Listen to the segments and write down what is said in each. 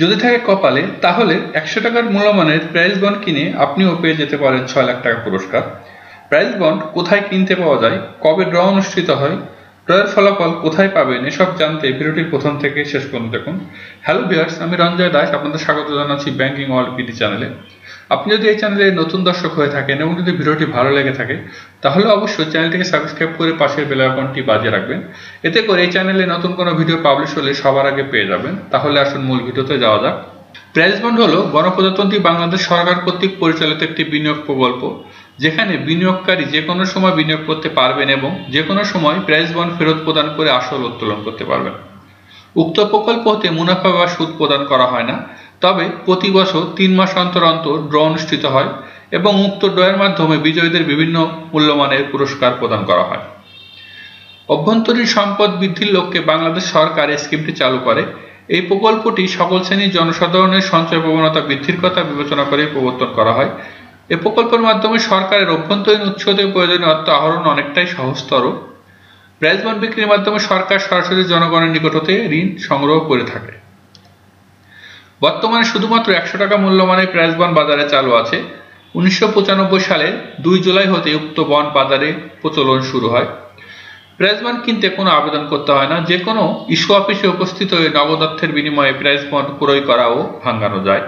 যদি থাকে কপালে তাহলে 100 টাকার মূল্যমানের প্রাইজ বন্ড কিনে আপনিও পেয়ে যেতে পারেন 6 লাখ টাকা পুরস্কার। প্রাইজ বন্ড কোথায় কিনতে পাওয়া যায়, কবে ড্র অনুষ্ঠিত হয়, ড্রয়ের ফলাফল কোথায় পাবেন, এসব জানতে ভিডিওটির প্রথম থেকে শেষ পর্যন্ত দেখুন। হ্যালো ভিউয়ার্স, আমি রঞ্জয় দাস আপনাদের স্বাগত জানাচ্ছি ব্যাংকিং ওয়ার্ল্ড পিডি চ্যানেলে। আপনি যদি এই চ্যানেলে নতুন দর্শক হয়ে থাকেন এবং যদি ভিডিওটি ভালো লেগে থাকে তাহলে অবশ্যই চ্যানেলটিকে সাবস্ক্রাইব করে পাশের বেল আইকনটি বাজিয়ে রাখবেন। এতে করে এই চ্যানেলে নতুন কোনো ভিডিও পাবলিশ হলে সবার আগে পেয়ে যাবেন। তাহলে আসুন মূল ভিডিওতে যাওয়া যাক। প্রাইজ বন্ড হলো গণপ্রজাতন্ত্রী বাংলাদেশ সরকার কর্তৃক পরিচালিত একটি বিনিয়োগ প্রকল্প, যেখানে বিনিয়োগকারী যে কোনো সময় বিনিয়োগ করতে পারবেন এবং যে কোনো সময় প্রাইজ বন্ড ফেরত প্রদান করে আসল উত্তোলন করতে পারবেন। উক্ত প্রকল্প হতে মুনাফা বা সুদ প্রদান করা হয় না, তবে প্রতি বছর 3 মাস অন্তর অন্তর ড্র অনুষ্ঠিত হয় এবং উক্ত ড্রয়ের মাধ্যমে বিজয়ীদের বিভিন্ন মূল্যমানের পুরস্কার প্রদান করা হয়। অভ্যন্তরীণ সম্পদ বৃদ্ধির লক্ষ্যে বাংলাদেশ সরকার এই স্কিমটি চালু করে। এই প্রকল্পটি সকল শ্রেণীর জনসাধারণের সঞ্চয় প্রবণতা বৃদ্ধির কথা বিবেচনা করে প্রবর্তন করা হয়। এই প্রকল্পের মাধ্যমে সরকারের অভ্যন্তরীণ উৎস থেকে প্রয়োজনীয় অর্থ আহরণ অনেকটাই সহজতর। প্রাইজ বন্ড বিক্রির মাধ্যমে সরকার সরাসরি জনগণের নিকট হতে ঋণ সংগ্রহ করে থাকে। বর্তমানে শুধুমাত্র 100 টাকা মূল্যমানের প্রাইজ বন্ড বাজারে চালু আছে। 1995 সালের 2 জুলাই হতে উক্ত বন্ড বাজারে প্রচলন শুরু হয়। প্রাইজ বন্ড কিনতে কোনো আবেদন করতে হয় না, যে কোনো ইস্যু অফিসে উপস্থিত হয়ে নগদ অর্থের বিনিময়ে প্রাইজ বন্ড ক্রয় করা ও ভাঙানো যায়।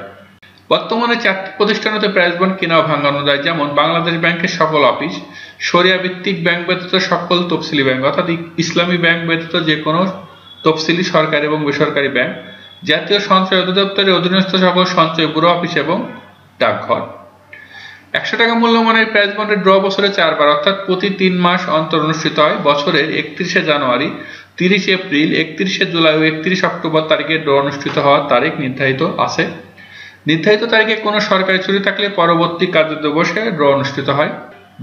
বর্তমানে 4টি প্রতিষ্ঠান হতে প্রাইজ বন্ড কেনা ও ভাঙানো যায়, যেমন বাংলাদেশ ব্যাংকের সকল অফিস, শরিয়া ভিত্তিক ব্যাংক ব্যতীত সকল তফসিলি ব্যাংক অর্থাৎ ইসলামী ব্যাংক ব্যতীত যে কোনো তফসিলি সরকারি এবং বেসরকারি ব্যাংক, জাতীয় সঞ্চয় অধিদপ্তরের অধীনস্থ সকল সঞ্চয় ব্যুরো অফিস এবং ডাকঘর। 100 টাকা মূল্যমানের প্রাইজ বন্ডের ড্র বছরে 4 বার অর্থাৎ প্রতি 3 মাস অন্তর অনুষ্ঠিত হয়। বছরের 31শে জানুয়ারি, 30 এপ্রিল, 31শে জুলাই ও 31 অক্টোবর তারিখে ড্র অনুষ্ঠিত হওয়ার তারিখ নির্ধারিত আছে। নির্ধারিত তারিখে কোনো সরকারি ছুটি থাকলে পরবর্তী কার্যদিবসে ড্র অনুষ্ঠিত হয়।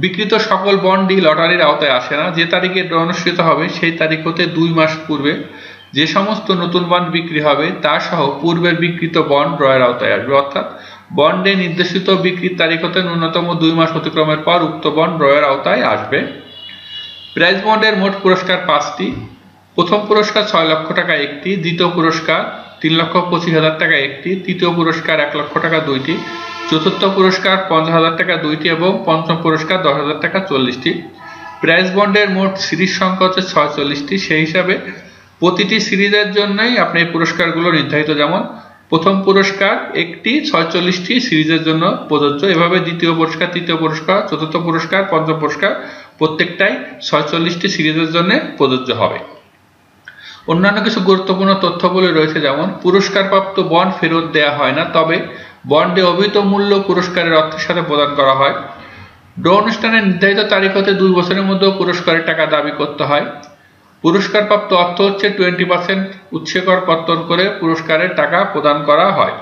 বিক্রিত সকল বন্ডই লটারির আওতায় আসে না। যে তারিখে ড্র অনুষ্ঠিত হবে সেই তারিখ হতে 2 মাস পূর্বে যে সমস্ত নতুন বন্ড বিক্রি হবে তা সহ পূর্বের বিক্রিত বন্ড ড্রয়ের আওতায় আসবে, অর্থাৎ বন্ডে নির্দেশিত বিক্রির তারিখ হতে ন্যূনতম 2 মাস অতিক্রমের পর উক্ত বন্ড ড্রয়ের আওতায় আসবে। প্রাইজ বন্ডের মোট পুরস্কার 5টি। প্রথম পুরস্কার 6 লক্ষ টাকা একটি, দ্বিতীয় পুরস্কার 3,25,000 টাকা একটি, তৃতীয় পুরস্কার 1 লক্ষ টাকা 2টি, চতুর্থ পুরস্কার 50,000 টাকা 2টি এবং পঞ্চম পুরস্কার 10,000 টাকা 40টি। প্রাইজ বন্ডের মোট সিরিজ সংখ্যা হচ্ছে 46টি। সেই হিসাবে প্রতিটি সিরিজের জন্যই আপনি এই পুরস্কারগুলো নির্ধারিত, যেমন প্রথম পুরস্কার একটি 46টি সিরিজের জন্য প্রযোজ্য। এভাবে দ্বিতীয় পুরস্কার, তৃতীয় পুরস্কার, চতুর্থ পুরস্কার, পঞ্চম পুরস্কার প্রত্যেকটাই 46টি সিরিজের জন্য প্রযোজ্য হবে। অন্যান্য কিছু গুরুত্বপূর্ণ তথ্যগুলি রয়েছে, যেমন পুরস্কারপ্রাপ্ত বন্ড ফেরত দেওয়া হয় না, তবে বন্ডে অভিহিত মূল্য পুরস্কারের অর্থের সাথে প্রদান করা হয়। ড্র অনুষ্ঠানের নির্ধারিত তারিখ হতে 2 বছরের মধ্যে পুরস্কারের টাকা দাবি করতে হয়। পুরস্কারপ্রাপ্ত অর্থ হচ্ছে 20% উৎসেকর কর্তন করে পুরস্কারের টাকা প্রদান করা হয়।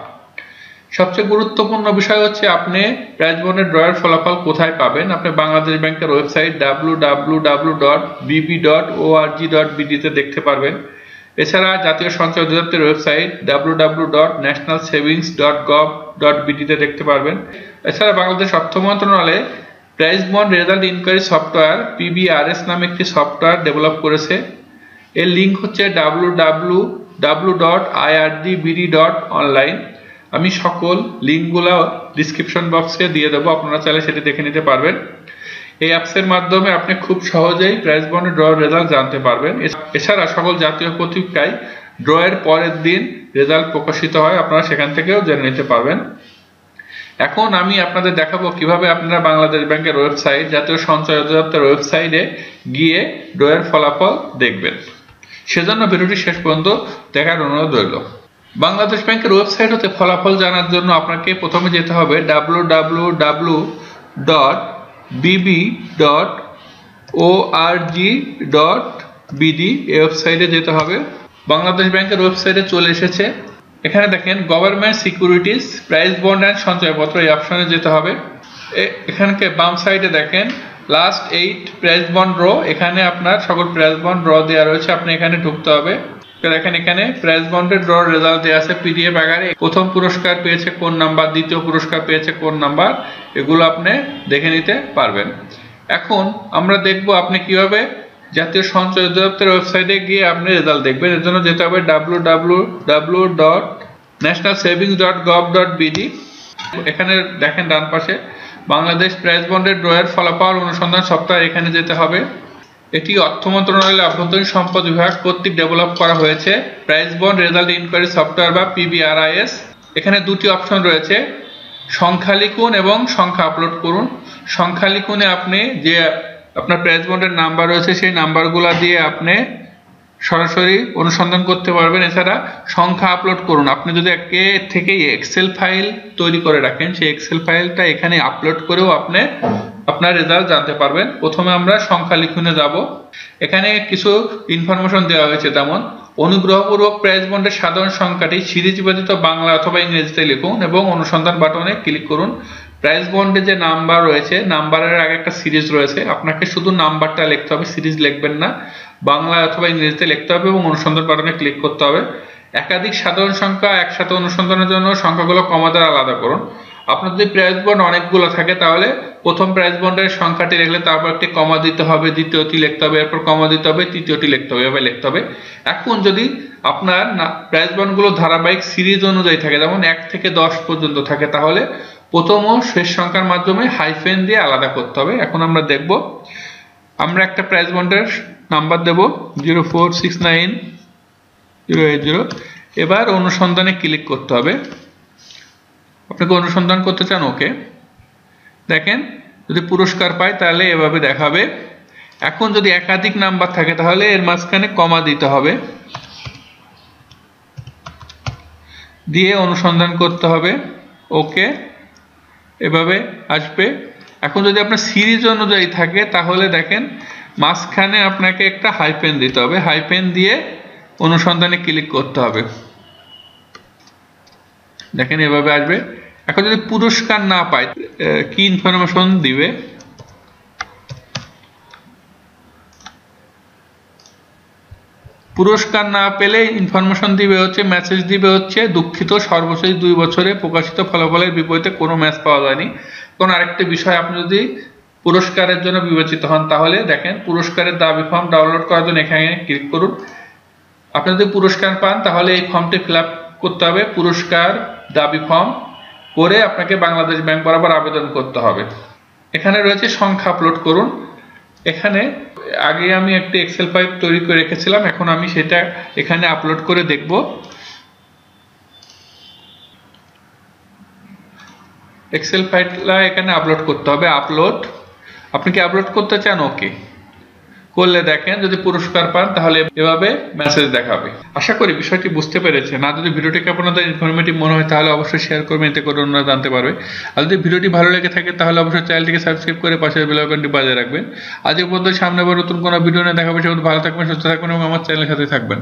সবচেয়ে গুরুত্বপূর্ণ বিষয় হচ্ছে আপনি প্রাইজ বন্ডের ড্রয়ের ফলাফল কোথায় পাবেন। আপনি বাংলাদেশ ব্যাংকের ওয়েবসাইট www.bb.org.bd তে দেখতে পারবেন। এছাড়া জাতীয় সঞ্চয় অধিদপ্তরের ওয়েবসাইট www.nationalsavings.gov.bd তে দেখতে পারবেন। এছাড়া বাংলাদেশ অর্থ মন্ত্রণালয় prize bond result inquiry software PBRS নামে একটি সফটওয়্যার ডেভেলপ করেছে। এর লিঙ্ক হচ্ছে www.irdbd.online। আমি সকল লিঙ্কগুলো ডিসক্রিপশন বক্সে দিয়ে দেবো, আপনারা চাইলে সেটি দেখে নিতে পারবেন। এই অ্যাপসের মাধ্যমে আপনি খুব সহজেই প্রাইজ বন্ডের ড্র রেজাল্ট জানতে পারবেন। এছাড়া সকল জাতীয় পত্রিকায় ড্রয়ের পরের দিন রেজাল্ট প্রকাশিত হয়, আপনারা সেখান থেকেও জেনে নিতে পারবেন। এখন আমি আপনাদের দেখাবো কিভাবে আপনারা বাংলাদেশ ব্যাংকের ওয়েবসাইট, জাতীয় সঞ্চয় অধিদপ্তরের ওয়েবসাইটে গিয়ে ড্রয়ের ফলাফল দেখবেন। সেজন্য ভিডিওটি শেষ পর্যন্ত দেখার অনুরোধ রইল। বাংলাদেশ ব্যাংকের ওয়েবসাইট হতে ফলাফল জানার জন্য আপনাকে প্রথমে যেতে হবে www.bb.org.bd এই ওয়েবসাইটে যেতে হবে। বাংলাদেশ ব্যাংকের ওয়েবসাইটে চলে এসেছে। এখানে দেখেন government securities prize bond and সঞ্চয়পত্র, এই অপশনে যেতে হবে। এখানকে বাম সাইডে দেখেন লাস্ট 8 প্রাইজ বন্ড ড্র, এখানে আপনার সকল প্রাইজ বন্ড ড্র দেওয়া রয়েছে, আপনি এখানে ঢুকতে হবে। দেখেন এখানে প্রাইজ বন্ডের ড্র রেজাল্ট দেওয়া আছে PDF আকারে। প্রথম পুরস্কার পেয়েছে কোন নাম্বার, দ্বিতীয় পুরস্কার পেয়েছে কোন নাম্বার, এগুলো আপনি দেখে নিতে পারবেন। এখন আমরা দেখব আপনি কিভাবে জাতীয় সঞ্চয় অধিদপ্তরের ওয়েবসাইটে গিয়ে আপনি রেজাল্ট দেখবেন। এর জন্য যেতে হবে www.bbd.org.bd nationalsavings.gov.bd। এখানে দেখেন ডান পাশে বাংলাদেশ প্রাইজ বন্ডের ড্রয়ের ফলাফল অনুসন্ধান সফটওয়্যার, এখানে যেতে হবে। এটি অর্থ মন্ত্রণালয়ের আভ্যন্তরীণ সম্পদ বিভাগ কর্তৃক ডেভেলপ করা হয়েছে। Prize bond result inquiry software বা PBRIS। এখানে দুটি অপশন রয়েছে, সংখ্যা লিখুন এবং সংখ্যা আপলোড করুন। সংখ্যা লিখুনে আপনি যে আপনার প্রাইজ বন্ডের নাম্বার রয়েছে সেই নাম্বারগুলো দিয়ে আপনি সরাসরি অনুসন্ধান করতে পারবেন। এছাড়া সংখ্যা আপলোড করুন, আপনি যদি একে থেকে এক্সেল ফাইল তৈরি করে রাখেন সেই এক্সেল ফাইলটা এখানে আপলোড করেও আপনি আপনার রেজাল্ট জানতে পারবেন। প্রথমে আমরা সংখ্যা লিখুনে যাব। এখানে কিছু ইনফরমেশন দেওয়া হয়েছে, যেমন অনুগ্রহপূর্বক প্রাইজ বন্ডের সাধারণ সংখ্যাটি সিরিজ ব্যতীত বাংলা অথবা ইংরেজিতে লিখুন এবং অনুসন্ধান বাটনে ক্লিক করুন। প্রাইজ বন্ডে যে নাম্বার রয়েছে, নাম্বারের আগে একটা সিরিজ রয়েছে, আপনাকে শুধু নাম্বারটা লিখতে হবে, সিরিজ লিখবেন না, বাংলা অথবা ইংরেজিতে লিখতে হবে এবং অনুসন্ধান বাটনে ক্লিক করতে হবে। একাধিক সাধারণ সংখ্যা একসাথে অনুসন্ধানের জন্য সংখ্যাগুলো কমা দ্বারা আলাদা করুন। আপনার যদি প্রাইজ বন্ড অনেকগুলো থাকে তাহলে প্রথম প্রাইজ বন্ডের সংখ্যাটি লিখলে তারপর একটি কমা দিতে হবে, দ্বিতীয়টি লিখতে হবে, এরপর কমা দিতে হবে, তৃতীয়টি লিখতে হবে, এভাবে লিখতে হবে। এখন যদি আপনার প্রাইজ বন্ডগুলো ধারাবাহিক সিরিজ অনুযায়ী থাকে, যেমন 1 থেকে 10 পর্যন্ত থাকে, তাহলে প্রথম ও শেষ সংখ্যার মাধ্যমে হাইফেন দিয়ে আলাদা করতে হবে। এখন আমরা দেখব, আমরা একটা প্রাইজ বন্ডের নাম্বার দেব 0469080। এবার অনুসন্ধানে ক্লিক করতে হবে। আপনাকে অনুসন্ধান করতে চান, ওকে। দেখেন যদি পুরস্কার পায় তাহলে এভাবে দেখাবে। এখন যদি একাধিক নাম্বার থাকে তাহলে এর মাঝখানে কমা দিতে হবে, দিয়ে অনুসন্ধান করতে হবে, ওকে, এভাবে আসবে। এখন যদি আপনার সিরিজ অনুযায়ী থাকে তাহলে দেখেন মাঝখানে আপনাকে একটা হাইফেন দিতে হবে, হাইফেন দিয়ে অনুসন্ধানে ক্লিক করতে হবে। দেখেন এভাবে আসবে। এখন যদি পুরস্কার না পায় কি ইনফরমেশন দিবে, পুরস্কার না পেলে ইনফরমেশন দিবে হচ্ছে, মেসেজ দিবে হচ্ছে, দুঃখিত, সর্বশেষ 2 বছরে প্রকাশিত ফলাফলের বিপরীতে কোনো ম্যাচ পাওয়া যায়নি। কোন আরেকটা বিষয়, আপনি যদি পুরস্কারের জন্য বিবেচিত হন তাহলে দেখেন পুরস্কারের দাবি ফর্ম ডাউনলোড করার জন্য এখানে ক্লিক করুন। আপনি যদি পুরস্কার পান তাহলে এই ফর্মটি ফিল আপ করতে হবে, পুরস্কার দাবি ফর্ম করে আপনাকে বাংলাদেশ ব্যাংক বরাবর আবেদন করতে হবে। এখানে রয়েছে সংখ্যা আপলোড করুন। এখানে আগে আমি একটি এক্সেল ফাইল তৈরি করে রেখেছিলাম, এখন আমি সেটা এখানে আপলোড করে দেখব। এক্সেল ফাইলটা এখানে আপলোড করতে হবে, আপলোড। আপনি কি আপলোড করতে চান, ওকে করলে দেখেন যদি পুরস্কার পান তাহলে এভাবে মেসেজ দেখাবে। আশা করি বিষয়টি বুঝতে পেরেছেন। আর যদি ভিডিওটিকে আপনাদের ইনফরমেটিভ মনে হয় তাহলে অবশ্যই শেয়ার করবেন, এতে করে অন্যরা জানতে পারবে। আর যদি ভিডিওটি ভালো লেগে থাকে তাহলে অবশ্যই চ্যানেলটিকে সাবস্ক্রাইব করে পাশের বেল আইকনটি বাজিয়ে রাখবেন। আজ এই পর্যন্ত, সামনে আবার নতুন কোনো ভিডিও নিয়ে দেখা হবে। সে ভালো থাকবেন, সুস্থ থাকবেন এবং আমার চ্যানেলের সাথে থাকবেন।